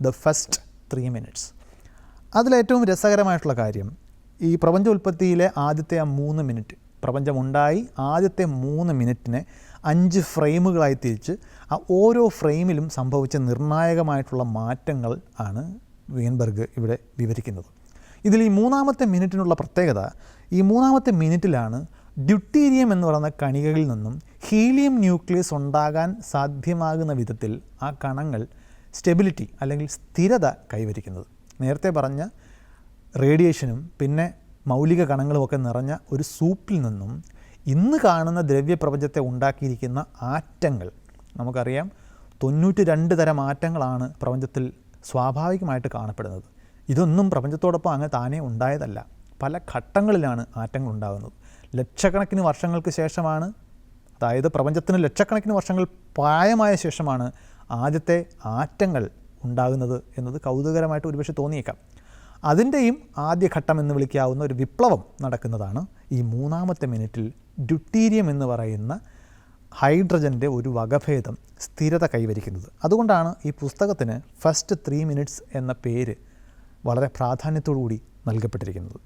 The first 3 minutes. അതിലേറ്റവും രസകരമായിട്ടുള്ള കാര്യം ഈ പ്രപഞ്ചോൽപ്പത്തിയിലെ ആദ്യത്തെ 3 മിനിറ്റ്, പ്രപഞ്ചമുണ്ടായി ആദ്യത്തെ 3 മിനിറ്റിനെ 5 ഫ്രെയിമുകളായി തിരിച്ച് ആ ഓരോ ഫ്രെയിമിലും സംഭവിച്ച നിർണായകമായിട്ടുള്ള മാറ്റങ്ങൾ ആണ് വീൻബർഗ് ഇവിടെ വിവരിക്കുന്നത്. ഇതിൽ ഈ 3-ാമത്തെ മിനിറ്റിനുള്ള പ്രത്യേകത, ഈ 3-ാമത്തെ മിനിറ്റിലാണ് ഡ്യൂട്ടീരിയം എന്ന് പറയുന്ന കണികകളിൽ നിന്നും ഹീലിയം ന്യൂക്ലിയസ് ഉണ്ടാകാൻ സാധ്യമാകുന്ന വിധത്തിൽ ആ കണങ്ങൾ സ്റ്റെബിലിറ്റി അല്ലെങ്കിൽ സ്ഥിരത കൈവരിക്കുന്നത്. നേരത്തെ പറഞ്ഞ റേഡിയേഷനും പിന്നെ മൗലിക കണങ്ങളുമൊക്കെ നിറഞ്ഞ ഒരു സൂപ്പിൽ നിന്നും ഇന്ന് കാണുന്ന ദ്രവ്യപ്രപഞ്ചത്തെ ഉണ്ടാക്കിയിരിക്കുന്ന ആറ്റങ്ങൾ, നമുക്കറിയാം 92 തരം ആറ്റങ്ങളാണ് പ്രപഞ്ചത്തിൽ സ്വാഭാവികമായിട്ട് കാണപ്പെടുന്നത്. ഇതൊന്നും പ്രപഞ്ചത്തോടൊപ്പം അങ്ങനെ താനേ ഉണ്ടായതല്ല. പല ഘട്ടങ്ങളിലാണ് ആറ്റങ്ങൾ ഉണ്ടാകുന്നത്. ലക്ഷക്കണക്കിന് വർഷങ്ങൾക്ക് ശേഷമാണ്, അതായത് പ്രപഞ്ചത്തിന് ലക്ഷക്കണക്കിന് വർഷങ്ങൾ പ്രായമായ ശേഷമാണ് ആദ്യത്തെ ആറ്റങ്ങൾ ഉണ്ടാകുന്നത് എന്നത് കൗതുകരമായിട്ട് ഒരുപക്ഷെ തോന്നിയേക്കാം. അതിൻ്റെയും ആദ്യഘട്ടം എന്ന് വിളിക്കാവുന്ന ഒരു വിപ്ലവം നടക്കുന്നതാണ് ഈ 3-ാമത്തെ മിനിറ്റിൽ ഡ്യൂട്ടീരിയം എന്ന് പറയുന്ന ഹൈഡ്രജൻ്റെ ഒരു വകഭേദം സ്ഥിരത കൈവരിക്കുന്നത്. അതുകൊണ്ടാണ് ഈ പുസ്തകത്തിന് ഫസ്റ്റ് 3 minutes എന്ന പേര് വളരെ പ്രാധാന്യത്തോടു കൂടി നൽകപ്പെട്ടിരിക്കുന്നത്.